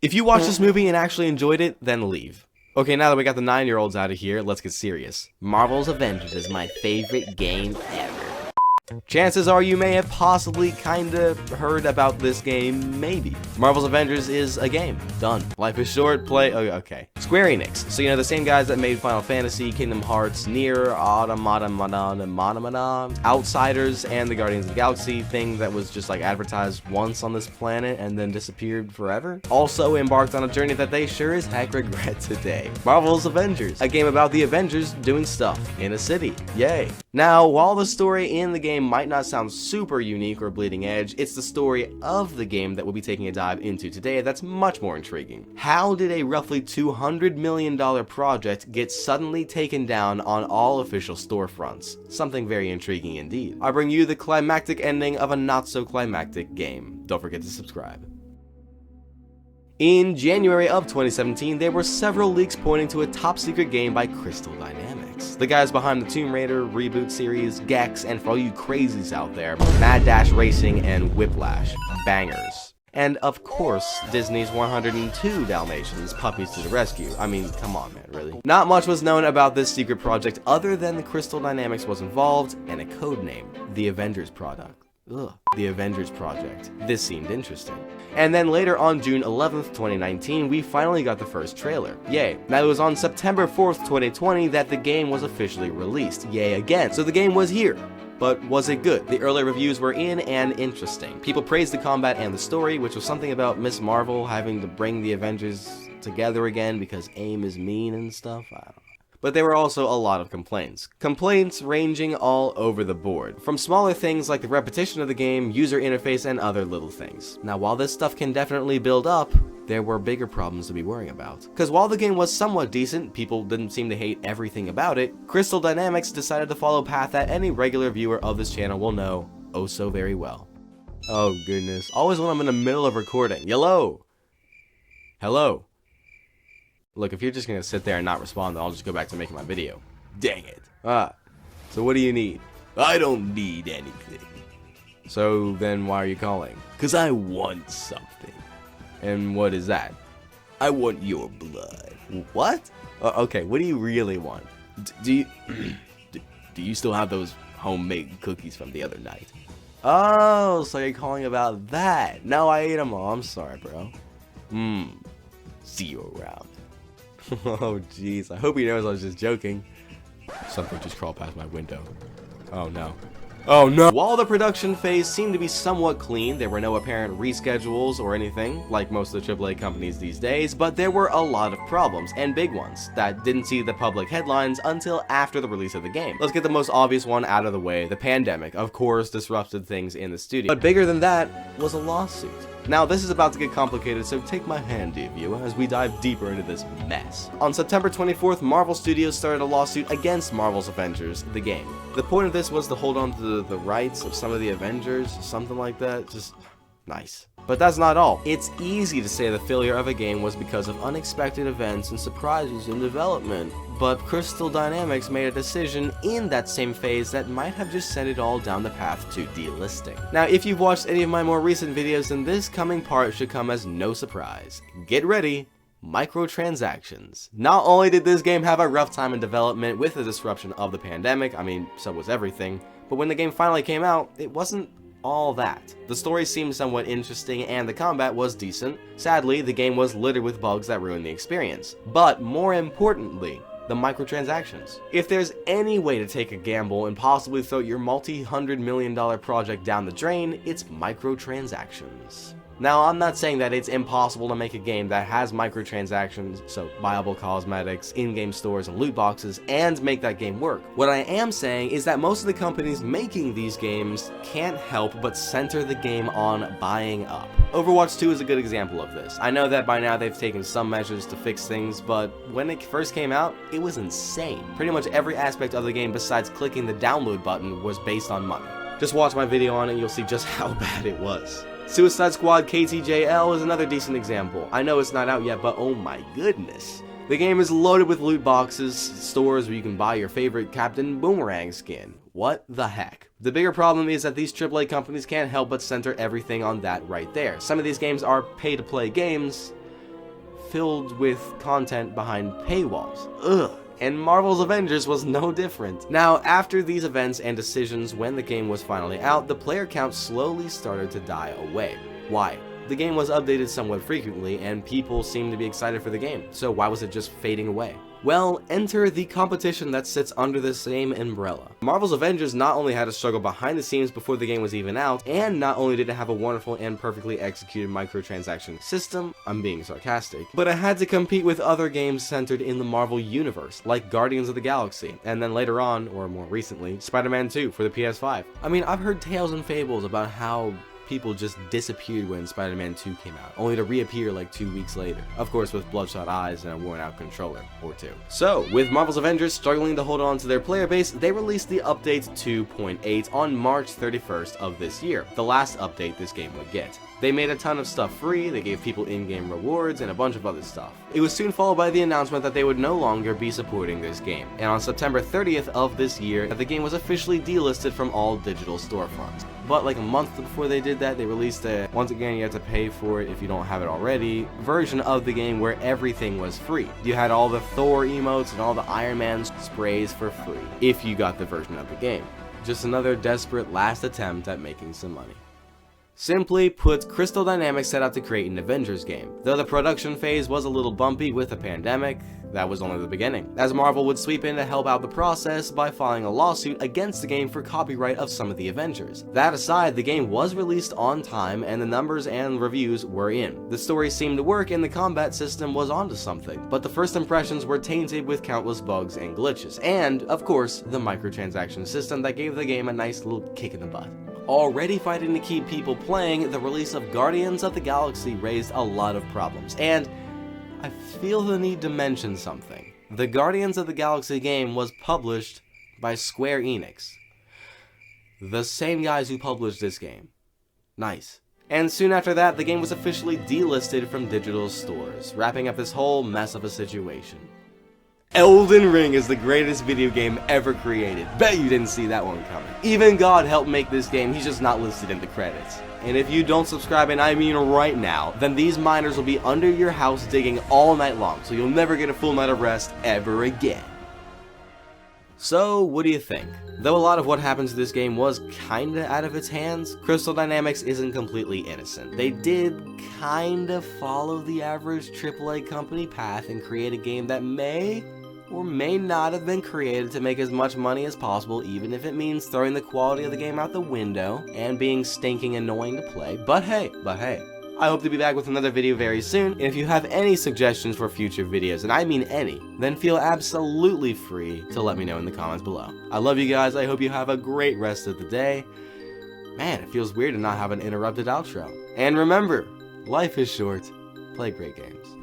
If you watched this movie and actually enjoyed it, then leave. Okay, now that we got the 9-year-olds out of here, let's get serious. Marvel's Avengers is my favorite game ever. Chances are you may have possibly kinda heard about this game, maybe. Marvel's Avengers is a game. Done. Life is short, play. Oh, okay. Square Enix. So, you know, the same guys that made Final Fantasy, Kingdom Hearts, Nier, Automata, Outsiders, and the Guardians of the Galaxy thing that was just like advertised once on this planet and then disappeared forever. Also embarked on a journey that they sure as heck regret today. Marvel's Avengers. A game about the Avengers doing stuff in a city. Yay. Now, while the story in the game might not sound super unique or bleeding edge, it's the story of the game that we'll be taking a dive into today that's much more intriguing. How did a roughly $200 million project get suddenly taken down on all official storefronts? Something very intriguing indeed. I bring you the climactic ending of a not so climactic game. Don't forget to subscribe. In January of 2017, there were several leaks pointing to a top-secret game by Crystal Dynamics. The guys behind the Tomb Raider reboot series, Gex, and for all you crazies out there, Mad Dash Racing and Whiplash. Bangers. And of course, Disney's 102 Dalmatians, Puppies to the Rescue. I mean, come on man, really? Not much was known about this secret project other than the Crystal Dynamics was involved and a code name, the Avengers product. Ugh, the Avengers project. This seemed interesting. And then later on June 11th, 2019, we finally got the first trailer. Yay. Now it was on September 4th, 2020 that the game was officially released. Yay again. So the game was here. But was it good? The early reviews were in and interesting. People praised the combat and the story, which was something about Miss Marvel having to bring the Avengers together again because AIM is mean and stuff. I don't know. But there were also a lot of complaints. Complaints ranging all over the board, from smaller things like the repetition of the game, user interface, and other little things. Now, while this stuff can definitely build up, there were bigger problems to be worrying about. Because while the game was somewhat decent, people didn't seem to hate everything about it, Crystal Dynamics decided to follow a path that any regular viewer of this channel will know oh so very well. Oh goodness, always when I'm in the middle of recording. Hello! Hello! Look, if you're just gonna sit there and not respond, then I'll just go back to making my video. Dang it. So what do you need? I don't need anything. So then why are you calling? Cause I want something. And what is that? I want your blood. What? Okay, what do you really want? Do you still have those homemade cookies from the other night? Oh, so you're calling about that. No, I ate them all. I'm sorry, bro. See you around. Oh jeez, I hope he knows I was just joking. Something just crawled past my window. Oh no. Oh no! While the production phase seemed to be somewhat clean, there were no apparent reschedules or anything, like most of the AAA companies these days, but there were a lot of problems, and big ones, that didn't see the public headlines until after the release of the game. Let's get the most obvious one out of the way. The pandemic, of course, disrupted things in the studio. But bigger than that was a lawsuit. Now, this is about to get complicated, so take my hand, dear viewer, as we dive deeper into this mess. On September 24th, Marvel Studios started a lawsuit against Marvel's Avengers, the game. The point of this was to hold on to the rights of some of the Avengers, something like that. Just nice. But that's not all. It's easy to say the failure of a game was because of unexpected events and surprises in development, but Crystal Dynamics made a decision in that same phase that might have just sent it all down the path to delisting. Now, if you've watched any of my more recent videos, then this coming part should come as no surprise. Get ready. Microtransactions. Not only did this game have a rough time in development with the disruption of the pandemic, I mean, so was everything, but when the game finally came out, it wasn't all that. The story seemed somewhat interesting and the combat was decent. Sadly, the game was littered with bugs that ruined the experience. But more importantly, the microtransactions. If there's any way to take a gamble and possibly throw your multi-$100 million project down the drain, it's microtransactions. Now, I'm not saying that it's impossible to make a game that has microtransactions, so buyable cosmetics, in-game stores, and loot boxes, and make that game work. What I am saying is that most of the companies making these games can't help but center the game on buying up. Overwatch 2 is a good example of this. I know that by now they've taken some measures to fix things, but when it first came out, it was insane. Pretty much every aspect of the game besides clicking the download button was based on money. Just watch my video on it and you'll see just how bad it was. Suicide Squad KTJL is another decent example. I know it's not out yet, but oh my goodness. The game is loaded with loot boxes, stores where you can buy your favorite Captain Boomerang skin. What the heck? The bigger problem is that these AAA companies can't help but center everything on that right there. Some of these games are pay-to-play games, filled with content behind paywalls. Ugh. And Marvel's Avengers was no different. Now, after these events and decisions when the game was finally out, the player count slowly started to die away. Why? The game was updated somewhat frequently, and people seemed to be excited for the game, so why was it just fading away? Well, enter the competition that sits under the same umbrella. Marvel's Avengers not only had to struggle behind the scenes before the game was even out, and not only did it have a wonderful and perfectly executed microtransaction system, I'm being sarcastic, but it had to compete with other games centered in the Marvel universe, like Guardians of the Galaxy, and then later on, or more recently, Spider-Man 2 for the PS5. I mean, I've heard tales and fables about how people just disappeared when Spider-Man 2 came out, only to reappear like 2 weeks later. Of course, with bloodshot eyes and a worn-out controller, or two. So, with Marvel's Avengers struggling to hold on to their player base, they released the update 2.8 on March 31st of this year, the last update this game would get. They made a ton of stuff free, they gave people in-game rewards, and a bunch of other stuff. It was soon followed by the announcement that they would no longer be supporting this game, and on September 30th of this year, the game was officially delisted from all digital storefronts. But like a month before they did that, they released a, once again you have to pay for it if you don't have it already, version of the game where everything was free. You had all the Thor emotes and all the Iron Man sprays for free, if you got the version of the game. Just another desperate last attempt at making some money. Simply put, Crystal Dynamics set out to create an Avengers game. Though the production phase was a little bumpy with the pandemic, that was only the beginning, as Marvel would sweep in to help out the process by filing a lawsuit against the game for copyright of some of the Avengers. That aside, the game was released on time and the numbers and reviews were in. The story seemed to work and the combat system was onto something, but the first impressions were tainted with countless bugs and glitches, and, of course, the microtransaction system that gave the game a nice little kick in the butt. Already fighting to keep people playing, the release of Guardians of the Galaxy raised a lot of problems, and I feel the need to mention something. The Guardians of the Galaxy game was published by Square Enix, the same guys who published this game. Nice. And soon after that, the game was officially delisted from digital stores, wrapping up this whole mess of a situation. Elden Ring is the greatest video game ever created. Bet you didn't see that one coming. Even God helped make this game, he's just not listed in the credits. And if you don't subscribe, and I mean right now, then these miners will be under your house digging all night long, so you'll never get a full night of rest ever again. So, what do you think? Though a lot of what happens to this game was kinda out of its hands, Crystal Dynamics isn't completely innocent. They did kinda follow the average AAA company path and create a game that may or may not have been created to make as much money as possible, even if it means throwing the quality of the game out the window and being stinking annoying to play. But hey, I hope to be back with another video very soon, and if you have any suggestions for future videos, and I mean any, then feel absolutely free to let me know in the comments below. I love you guys, I hope you have a great rest of the day. Man, it feels weird to not have an interrupted outro. And remember, life is short, play great games.